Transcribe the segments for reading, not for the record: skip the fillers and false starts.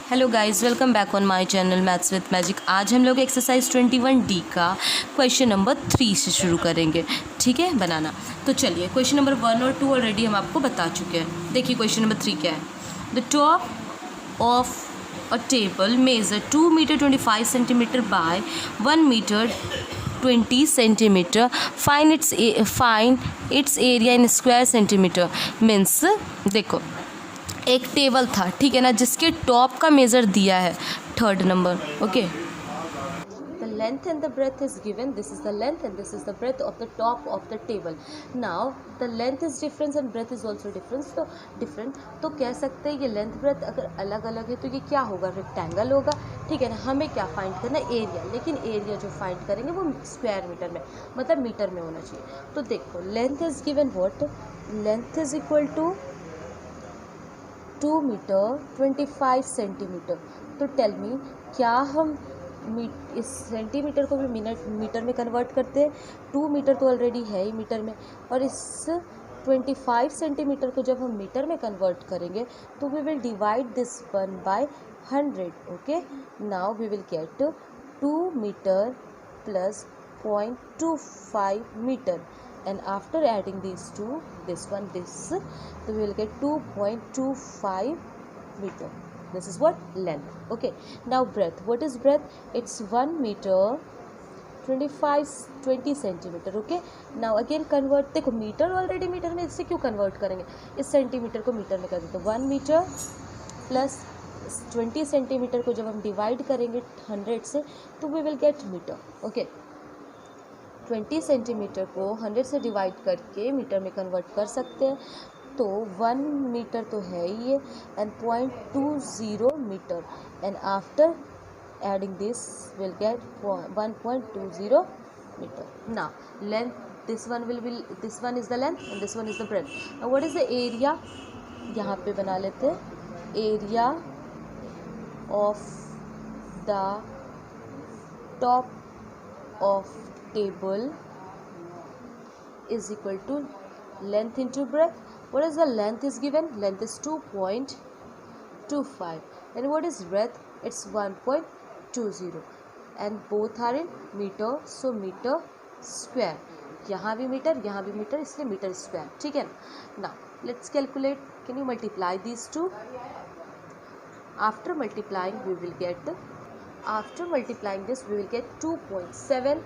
Hello guys, welcome back on my channel maths with magic. आज हम लोग exercise 21D का क्वेश्चन नंबर 3 से शुरू करेंगे। ठीक है, बनाना। तो चलिए, क्वेश्चन नंबर 1 और 2 ऑलरेडी हम आपको बता चुके हैं। देखिए क्वेश्चन नंबर 3 क्या है। The top of a table measure 2 metre 25 centimetre by 1 metre 20 centimetre. Find its area in square centimetre. Means देखो, एक टेबल था, ठीक है ना, जिसके टॉप का मेजर दिया है 3rd number. Okay, the length and the breadth is given. This is the length and this is the breadth of the top of the table. Now the length is different and breadth is also different. तो कह सकते हैं ये length breadth अगर अलग अलग है तो ये क्या होगा, रेक्टेंगल होगा। ठीक है ना, हमें क्या फाइंड करना है, एरिया। लेकिन एरिया जो फाइंड करेंगे वो स्क्वायर मीटर में, मतलब मीटर में होना चाहिए। तो देखो, length is given what, length is equal to 2 metre 25 centimetre. तो टेल मी, क्या हम इस सेंटीमीटर को भी मीटर में कन्वर्ट करते हैं? 2 मीटर तो ऑलरेडी है ही मीटर में, और इस 25 सेंटीमीटर को जब हम मीटर में कन्वर्ट करेंगे तो we will divide this one by 100। Okay, now we will get 2 metre plus 0.25 metre, and after adding these two, this one, this, so we will get 2.25 meter. This is what length. Okay, now breadth. What is breadth? It's 1 meter 20 centimetre. Okay, now again convert. देखो, metre already metre में, इससे क्यों convert करेंगे, इस centimetre को metre में कर देते। 1 मीटर प्लस 20 सेंटीमीटर को जब हम डिवाइड करेंगे 100 से तो we will get metre. Okay, 20 centimetre को 100 से डिवाइड करके मीटर में कन्वर्ट कर सकते हैं। तो 1 मीटर तो है ही है, and 0.20 metre, and after adding this will get 1.20 metre. Now length, this one is the length and this one is the breadth. Now what is the area, यहाँ पे बना लेते हैं। Area of the top of table is equal to length into breadth. What is the length is given? Length is 2.25, and what is breadth? It's 1.20, and both are in meter, so meter square. यहाँ भी metre, यहाँ भी metre, इसलिए metre square. ठीक है ना। Now let's calculate. Can you multiply these two? After multiplying we will get, after multiplying this we will get 2.7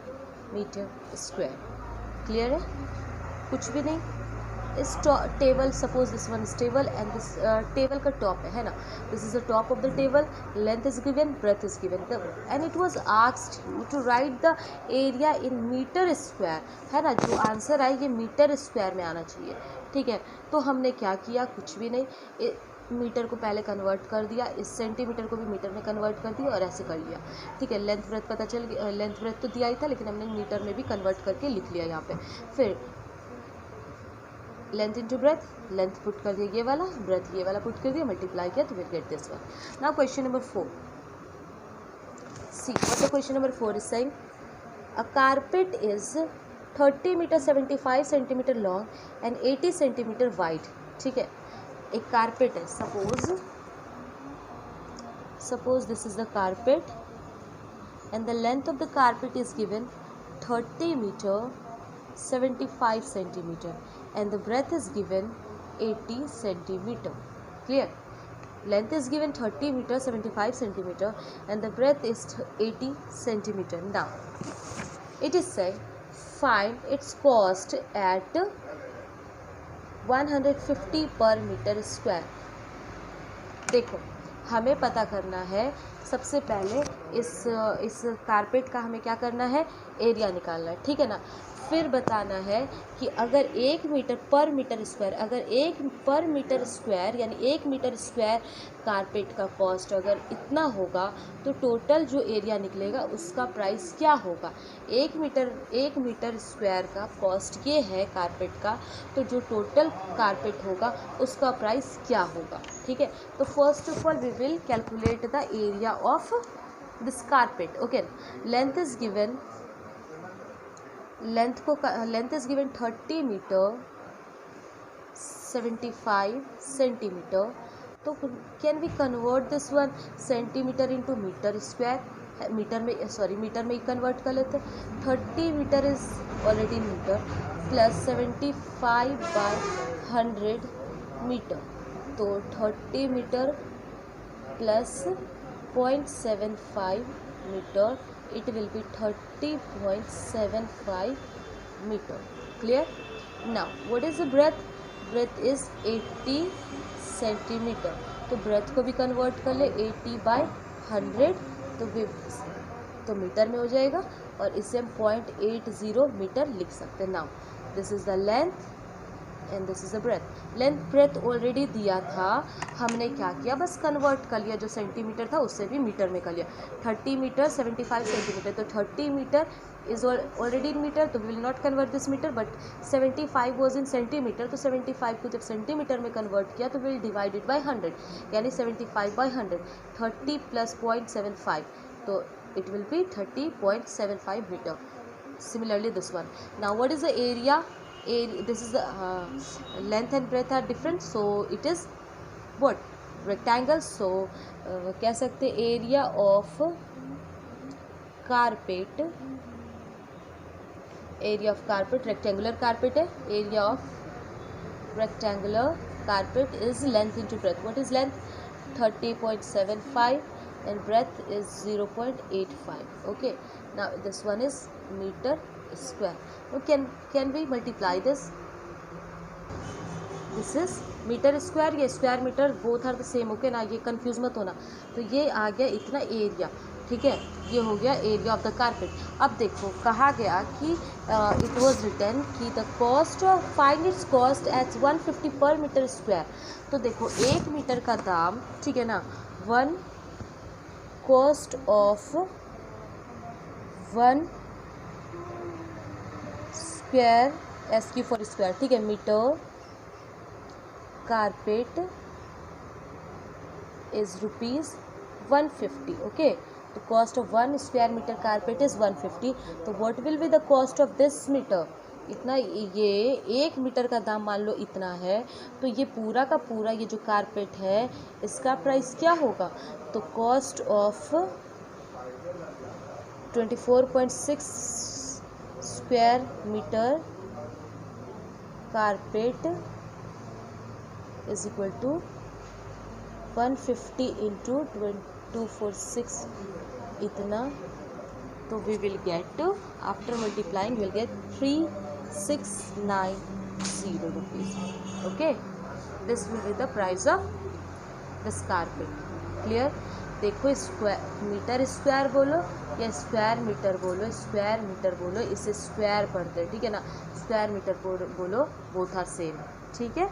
metre square. Clear है? कुछ भी नहीं। इस table, suppose this one is table and this table का top है ना, this is the top of the table. Length is given, breadth is given, and it was asked you to write the area in metre square, है ना। जो answer आए ये metre square में आना चाहिए। ठीक है, तो हमने क्या किया, कुछ भी नहीं, मीटर को पहले कन्वर्ट कर दिया, इस सेंटीमीटर को भी मीटर में कन्वर्ट कर दिया और ऐसे कर लिया। ठीक है, लेंथ ब्रेथ पता चल गया, लेंथ ब्रेथ तो दिया ही था लेकिन हमने मीटर में भी कन्वर्ट करके लिख लिया यहाँ पे। फिर length into breadth, length put कर दिया ये वाला, ब्रेथ ये वाला पुट कर दिया, मल्टीप्लाई किया तो will get this one. Now question number 4, see what the question number 4 is saying. A carpet is 30 metre 75 centimetre long and 80 centimetre wide. ठीक है, एक कारपेट है, suppose this is the carpet and the length of the carpet is given 30 meter 75 centimeter and the breadth is given 80 centimeter. Clear? Length is given 30 meter 75 centimeter and the breadth is 80 centimeter. Now it is said find its cost at 150 पर metre square. देखो, हमें पता करना है सबसे पहले इस carpet का हमें क्या करना है, एरिया निकालना है। ठीक है ना। फिर बताना है कि अगर 1 मीटर पर मीटर स्क्वायर, अगर 1 पर मीटर स्क्वायर यानी 1 मीटर स्क्वायर कारपेट का कॉस्ट अगर इतना होगा तो टोटल जो एरिया निकलेगा उसका प्राइस क्या होगा। 1 मीटर स्क्वायर का कॉस्ट ये है कारपेट का, तो जो टोटल कारपेट होगा उसका प्राइस क्या होगा। ठीक है, तो first of all we will calculate the area of this carpet. Okay, length is given, length is given 30 metre 75 centimetre तो can we convert this one centimetre into metre square, metre में ही convert कर लेते। 30 metre is already metre plus 75/100 metre, तो 30 metre plus 0.75 metre, it will be 30.75 meter. Clear? Now what is the breadth? Breadth is 80 centimeter. तो breadth को भी convert कर ले 80/100 तो मीटर में हो जाएगा, और इसे हम 0.80 मीटर लिख सकते हैं। Now this is the length and this is the breadth. Length breadth already दिया था, हमने क्या किया, बस कन्वर्ट कर लिया, जो सेंटीमीटर था उससे भी मीटर में कर लिया। 30 मीटर 75 सेंटीमीटर, तो 30 metre is already in metre, तो we will not convert this metre, but 75 was in centimetre, तो 75 को जब सेंटीमीटर में कन्वर्ट किया तो विल डिवाइडेड बाई 100, यानी 75/100, 30 प्लस 0.75, तो it will be 30.75 metre. Similarly this one. Now what is the area? This is the length and breadth are different, so it is what? Rectangle. So कह सकते area of carpet, rectangular carpet है, area of rectangular carpet is length into breadth. What is length? 30.75 and breadth is 0.85. Okay, now this one is meter square. Now can we multiply this? This is metre square, ये square metre, both are the same. Okay ना, ये confuse मत होना। तो ये आ गया इतना area, ठीक है, ये हो गया एरिया ऑफ द कारपेट। अब देखो कहा गया कि इट वाज रिटन कि the cost of find its cost at 150 पर मीटर स्क्वायर। तो देखो 1 मीटर का दाम, ठीक है ना, 1 cost of 1 square, SQ for square, ठीक है, मीटर कारपेट इज ₹150. ओके, तो cost of 1 square metre carpet is 150. तो what will be the cost of this metre? इतना, ये 1 मीटर का दाम मान लो इतना है, तो ये पूरा का पूरा ये जो कारपेट है इसका प्राइस क्या होगा? तो cost of 24.6 square metre carpet is equal to 150 into 246 इतना, तो we will get, after multiplying will get 3690 rupees. Okay, this will be the price of this carpet. Clear? देखो स्क्वायर मीटर स्क्वायर बोलो या square metre बोलो, square metre बोलो, इसे square पढ़ते हैं, ठीक है ना, स्क्वायर मीटर बोलो, बोथ आर सेम. ठीक है.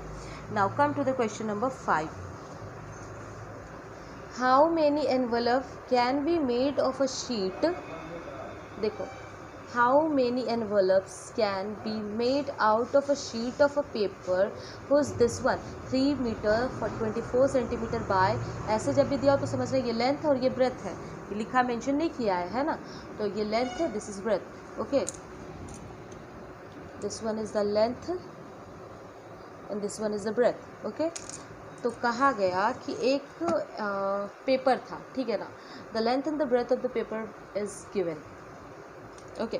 Now come to the question number 5. How many envelope can be made of a sheet? देखो, how many envelopes can be made out of a sheet of a paper whose this one 3 metre for 24 centimetre by. ऐसे जब भी दिया हो तो समझ रहे ये लेंथ है और ये ब्रेथ है, ये लिखा मेंशन नहीं किया है ना, तो ये लेंथ है, this is breadth. Okay, this one is the length and this one is the breadth. Okay, तो कहा गया कि एक पेपर था, ठीक है ना, the length and the breadth of the paper is given. Okay,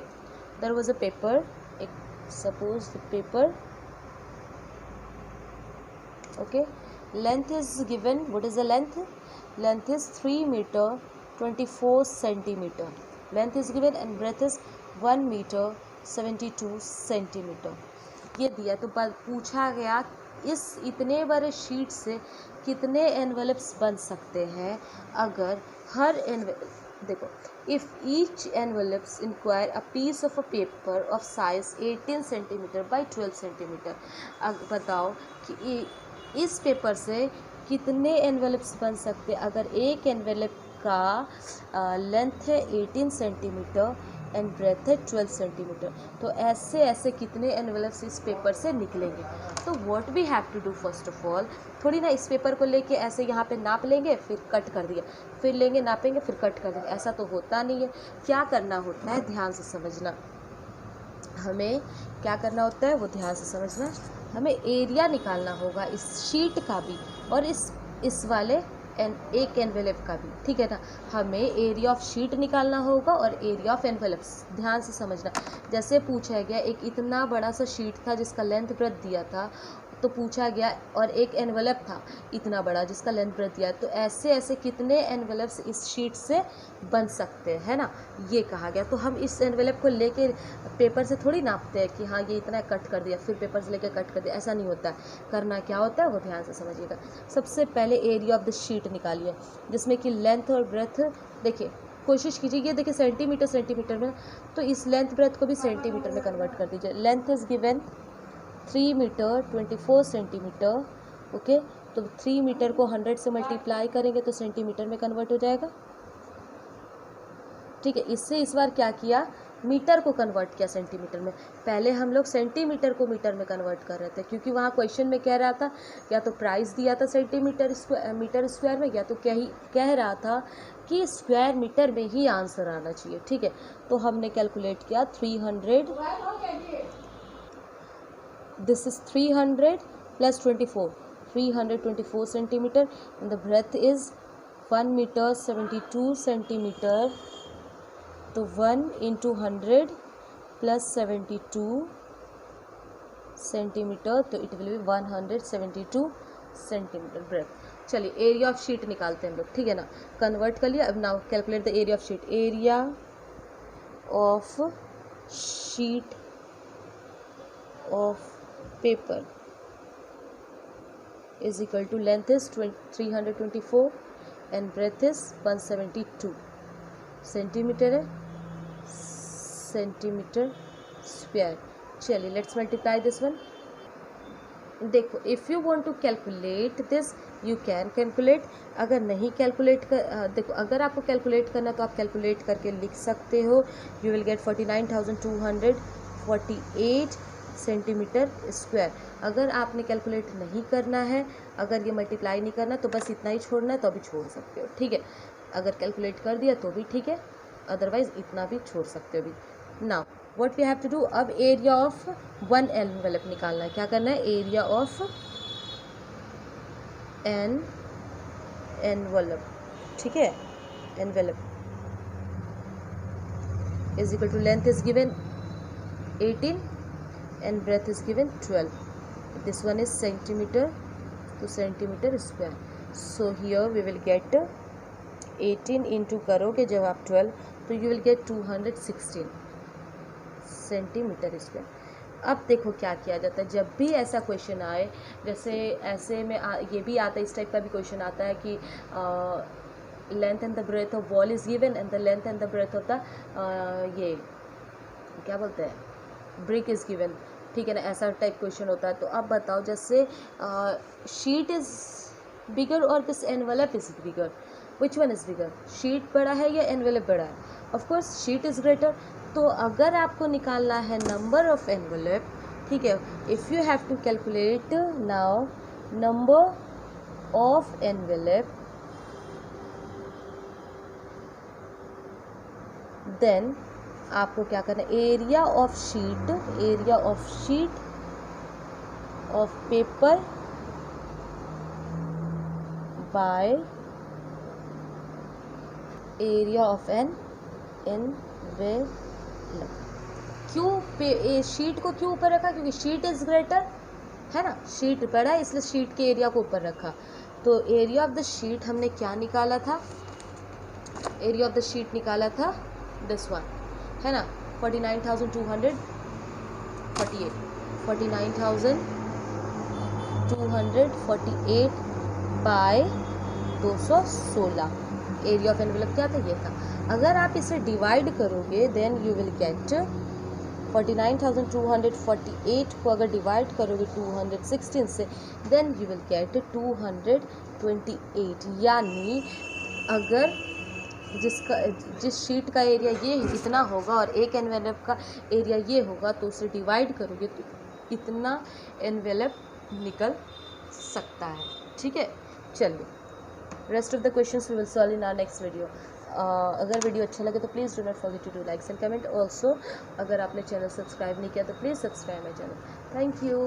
there was a paper, एक suppose the paper, okay, length is given. What is the length? Length is 3 metre 24 centimetre. Length is given and breadth is 1 metre 72 centimetre. ये दिया, तो पूछा गया इस इतने बड़े sheet से कितने एनवलप्स बन सकते हैं अगर हर देखो, if each envelopes inquire a piece of a paper of size 18 centimetre by 12 centimetre. अब बताओ कि इस पेपर से कितने एनवलप्स बन सकते अगर एक एनवलप का लेंथ है 18 सेंटीमीटर एंड ब्रेथ है 12 सेंटीमीटर. तो ऐसे ऐसे कितने एनवलप्स इस पेपर से निकलेंगे? तो what we have to do, first of all, थोड़ी ना इस पेपर को लेके ऐसे यहाँ पे नाप लेंगे फिर कट कर दिया, फिर लेंगे नापेंगे फिर कट कर देंगे, ऐसा तो होता नहीं है. क्या करना होता है, ध्यान से समझना. हमें क्या करना होता है वो ध्यान से समझना. हमें एरिया निकालना होगा इस शीट का भी और इस इस वाले एक एनवेलप का भी, ठीक है ना। हमें एरिया ऑफ शीट निकालना होगा और एरिया ऑफ एनवेलप। ध्यान से समझना, जैसे पूछा गया एक इतना बड़ा सा शीट था जिसका लेंथ ब्रेथ दिया था, तो पूछा गया, और एक एनवेलप था इतना बड़ा जिसका लेंथ ब्रेथ दिया, तो ऐसे ऐसे कितने एनवेलप्स इस शीट से बन सकते हैं, है ना, ये कहा गया। तो हम इस एनवेलप को लेके पेपर से थोड़ी नापते हैं कि हाँ ये इतना कट कर दिया, फिर पेपर से लेके कट कर दिया, ऐसा नहीं होता है। करना क्या होता है वो ध्यान से समझिएगा। सबसे पहले एरिया ऑफ द शीट निकालिए, जिसमें कि लेंथ और ब्रेथ, देखिए कोशिश कीजिए, ये देखिए सेंटीमीटर में, तो इस लेंथ ब्रेथ को भी सेंटीमीटर में कन्वर्ट कर दीजिए। Length is given 3 metre 24 centimetre, okay. तो 3 मीटर को 100 से मल्टीप्लाई करेंगे तो सेंटीमीटर में कन्वर्ट हो जाएगा, ठीक है। इससे इस बार क्या किया, मीटर को कन्वर्ट किया सेंटीमीटर में। पहले हम लोग सेंटीमीटर को मीटर में कन्वर्ट कर रहे थे, क्योंकि वहाँ क्वेश्चन में कह रहा था, या तो प्राइस दिया था सेंटीमीटर मीटर स्क्वायर में, या तो कह रहा था कि स्क्वायर मीटर में ही आंसर आना चाहिए, ठीक है। तो हमने कैलकुलेट किया 300, this is 300 plus 24, 324 centimetre, and the breadth is 1 metre 72 centimetre. तो 1 इंटू 100 प्लस 72 सेंटीमीटर, तो it will be 172 centimetre breadth. चलिए एरिया ऑफ शीट निकालते हैं हम लोग, ठीक है ना। कन्वर्ट कर लिया, अब now calculate the area of sheet. Area of sheet of paper is equal to length is 324 and breadth is 172 centimetre है, सेंटीमीटर स्क्वायर। चलिए लेट्स मल्टीप्लाई दिस वन। देखो if you want to calculate this you can calculate, अगर नहीं calculate कर, देखो अगर आपको calculate करना तो आप कैलकुलेट करके लिख सकते हो। You will get 49,248 centimetre square. अगर आपने कैलकुलेट नहीं करना है, अगर ये मल्टीप्लाई नहीं करना, तो बस इतना ही छोड़ना है तो अभी छोड़ सकते हो, ठीक है। अगर कैलकुलेट कर दिया तो भी ठीक है, अदरवाइज इतना भी छोड़ सकते हो अभी। Now what we have to do, अब एरिया ऑफ वन एनवेलप निकालना है। क्या करना है, एरिया ऑफ एन एनवेलप, ठीक है, envelope is equal to length is given 18 and breadth is given 12. This one is centimeter to centimeter square. So here we will get 18 into करोगे जब आप 12 तो you will get 216 centimetre square. अब देखो क्या किया जाता है, जब भी ऐसा क्वेश्चन आए, जैसे ऐसे में ये भी आता है, इस टाइप का भी क्वेश्चन आता है कि length and the breadth of wall is given and the length and the breadth of the ये क्या बोलते हैं ब्रिक इज गिवन, ठीक है ना, ऐसा टाइप क्वेश्चन होता है। तो अब बताओ, जैसे शीट इज बिगर और this envelope is bigger, which one is bigger, sheet बड़ा है या एनवेलप बड़ा है? Of course sheet is greater. तो अगर आपको निकालना है नंबर ऑफ एनवेलप, ठीक है, if you have to calculate now number of envelope, then आपको क्या करना है, area of sheet of paper by area of an envelope. क्यों शीट को क्यों ऊपर रखा, क्योंकि शीट इज ग्रेटर है ना, शीट बड़ा है इसलिए शीट के एरिया को ऊपर रखा। तो एरिया ऑफ द शीट हमने क्या निकाला था, एरिया ऑफ द शीट निकाला था दिस वन, है ना, 49,248 बाय 216। एरिया ऑफ एनवेलप क्या था, ये था। अगर आप इसे डिवाइड करोगे देन यू विल गेट 49,248 को अगर डिवाइड करोगे 216 से, देन यू विल गेट 228। यानी अगर जिस शीट का एरिया ये इतना होगा और एक एनवेलप का एरिया ये होगा, तो उसे डिवाइड करोगे तो इतना एनवेलप निकल सकता है, ठीक है। चलिए rest of the questions we will solve in our next video. अगर वीडियो अच्छा लगे तो please do not forget to do likes and comment. Also अगर आपने चैनल सब्सक्राइब नहीं किया तो please subscribe my channel. Thank you.